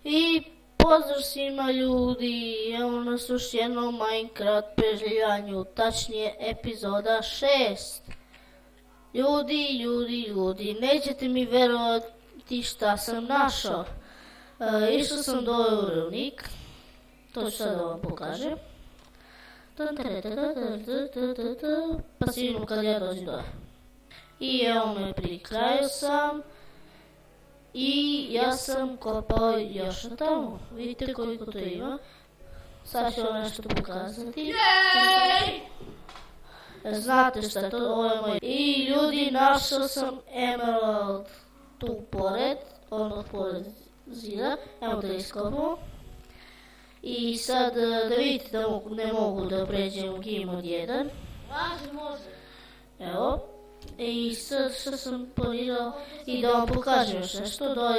I pozdrav svima ljudi, evo nas još jednom Minecraft preživljanju, tačnije epizoda 6. Ljudi, nećete mi verovati šta sam našao. Išao sam do Eurovnik, to ću sad da vam pokažem. Pa si vidimo kad ja dođem dole. I evo me pri kraju sam. I ja sam kopao još na tamo. Vidite koliko to ima. Sad ću vam nešto pokazati. Znate šta to, ovo je moj. I ljudi, našao sam emerald tu pored, pored zida. Evo da iskopamo. I sad da vidite da ne mogu da pređem game od 1. Može. Evo. I sad što sam planirao i da vam pokažem još nešto, da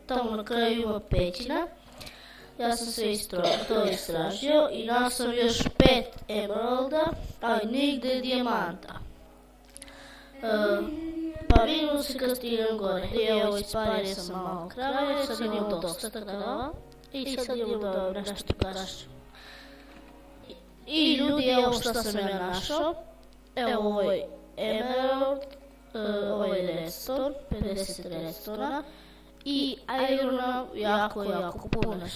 tamo na kraju ima pećina. Ja sam sve to istražio i našao sam još 5 emeralda, ali nigde dijamanta. Pa vidimo se kad stignem gore. Evo ispario sam malo krave, sad imamo dosta krava i sad imamo da vam nešto pokažem. I ljudi, evo šta sam ja našao. Evo ovoj emerald, ovo je redstone, 50 redstona i irona jako puno,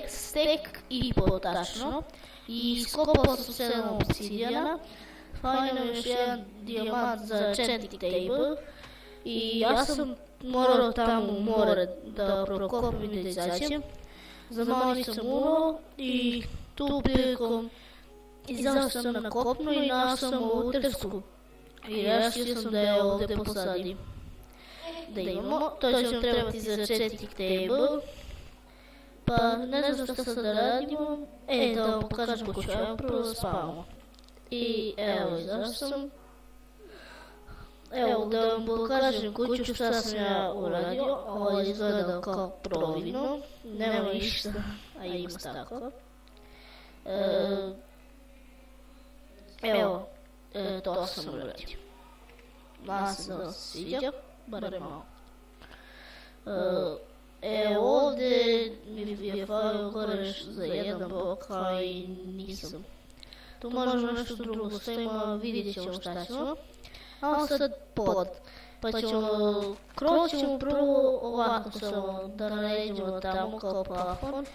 stek i potačno i iskopao sam 7 obsidijana, fali nam još jedan dijamant za enchanting table i ja sam morao tamo u more da prokopim i da izađem, za malo nisam umro i tu prilikom izašao sam na kopno i našao sam ovu trsku. I rešio sam da je ovdje posadim. Da imamo, to će nam trebati za enchanting table. Pa ne znam što sad da radimo. Da vam pokažem kuću, evo prvo da spavamo. I evo izašao sam. Evo da vam pokažem kuću šta sam ja uradio. Ovo je izgledao kao providno. Nema ništa, a ima tako. Evo. To sam uradio. Nadam se da se sviđa, barem malo. Ovdje mi je falio gore za jedan blok, ali nisam. Tu možemo nešto drugo stavimo, vidjet ćemo šta ćemo. A sad pod. Pa ćemo prvo ovako samo da naredimo tamo kao plafon,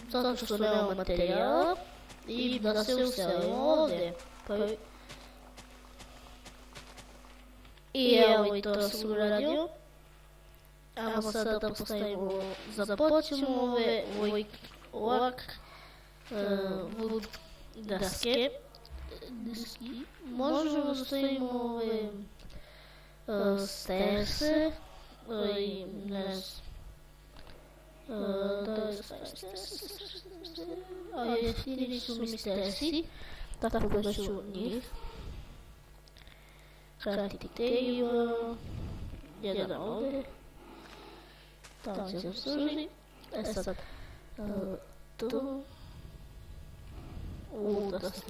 zato što nema materijala i da se uselimo ovdje. I evo i to sam uradio. Evo sada da postavimo, započemo ovak wood daske. Možemo da stavimo ove stairse, ne znam. Da je stairse, ali jeftini su mi stairsi, tako da ću njih. Crafting table, jedan ovdje, tamo će se služi, sad, tu, da se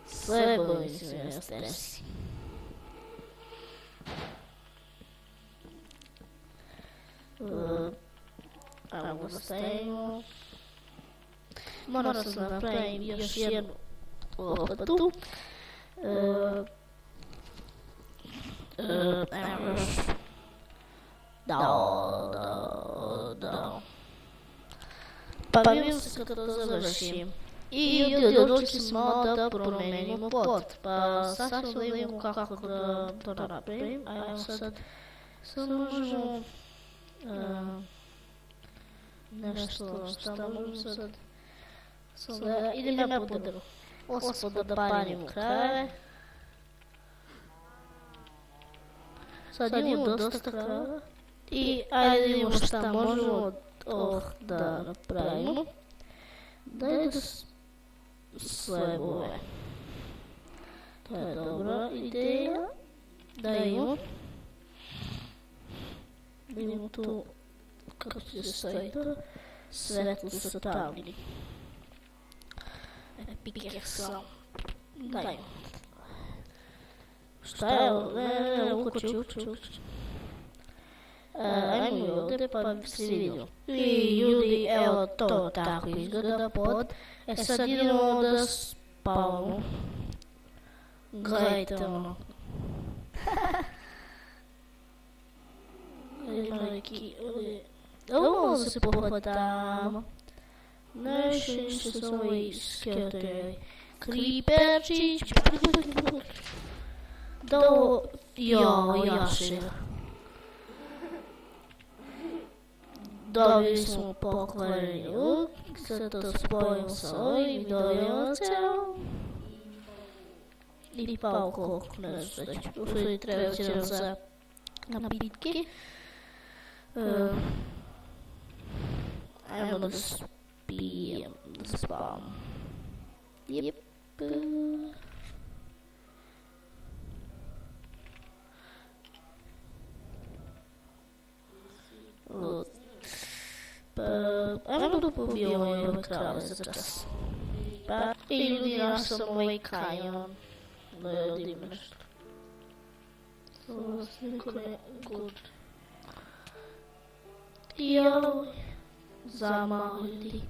sve bojim se ja stresi. Ajmo da stavimo, moram sam da napravim još jednu lopatu. Da. Pa vidim se kada to završim. I ljudi, odlučili smo malo da promenimo pod. Pa sad ćemo da vidimo kako da to napravim. Ajmo sad možemo nešto, šta možemo sad? Idem ja podelu. Ospod da palim krave. Sad imamo dosta krava i ajde vidimo šta možemo da napravimo. Daj da slebove. To je dobra ideja. Da imamo. Vidimo tu kako će se staviti svetlo sa tamnim. Pikek sam. Dajmo. Šta je ovo? Ne, uči. ajmo i ovdje pa bi se vidio. I ljudi, evo to tako izgleda pod. Sad idemo da spavamo. Gledajte ono. Ima neki ovdje. Ovo može se pohvatamo. Nešto su ovi skeletori. Kriperčić. Da ovo, jaše. Dobili smo pokvareni luk, sad to spojimo sa ovim i dobijemo ceo. I pauko, ne znam šta ću, u stvari treba će nam za napitke. Ajmo da spijem, da spavam. Jep. Ajmo da pobijemo ove krave za čas. I ljudi, ja sam ovaj kanjon. Da jedim nešto. Ovo niko ne good. Jao, zamahli.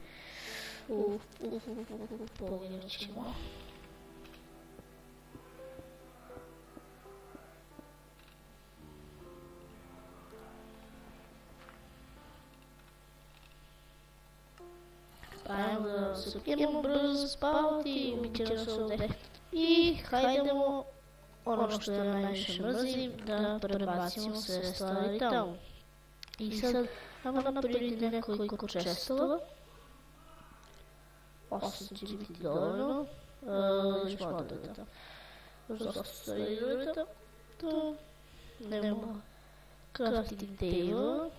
Pogledat ćemo. Ajmo da se idemo brzo spavati i mi ćemo se ovdje. I hajdemo ono što ja najviše mrzim, da prebacimo sve stvari tamo. I sad ajmo napraviti nekoliko čestova. 8 će biti dovoljno. Još malo da tamo. Još dosta stvari izgleda. To nemamo crafting table.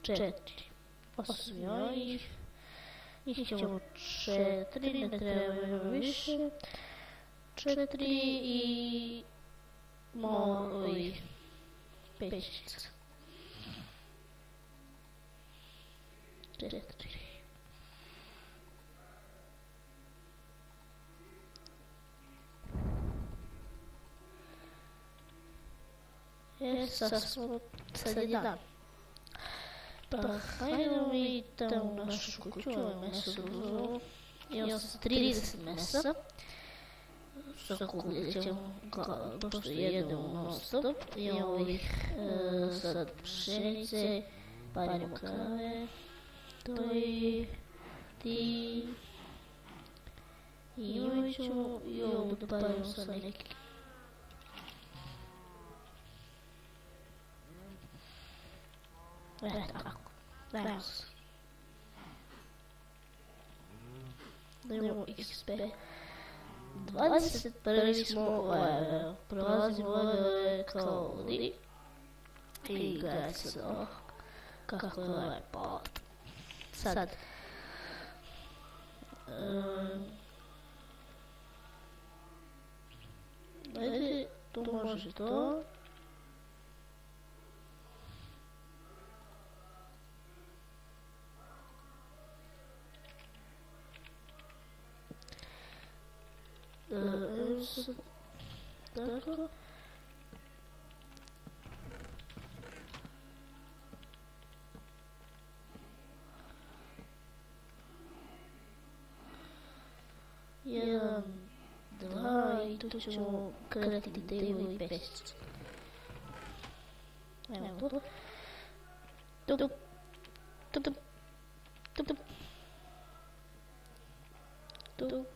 4. 8 ja ih. Njih ćemo 4, ne trebamo više. 4 i malo ovih pećica. 4. Sad je dan. Pa hajdemo i tamo u našu kuću, ovo meso uzelo. Imamo 30 mesa. Sakupljat ćemo, pošto jedemo non stop. Imamo ovih sad pšenice, parimo krave. To je ti. I imat ćemo i ovo da parimo sa neki. Tako, dajmo se. Da imamo XP. 21. smo, prolazimo ove kao ljudi. I gledajte sad ovo, kako je ovaj pot. Sad. Dajte, tu može to. Tako. Jedan, dva i tu ćemo kratiti table i pesicu. Evo to. Tup, tup, tup, tup, tup, tup, tup.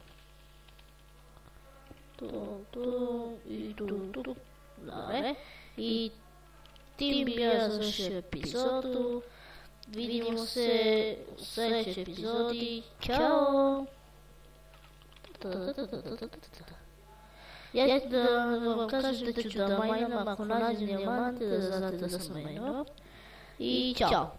I tu. Dobre. I tim bi ja završio epizodu. Vidimo se u sljedećoj epizodi. Ćao! Ja da vam kažem da ću da majnam ako nađem dijamante, da znate da sam majnao. I ćao!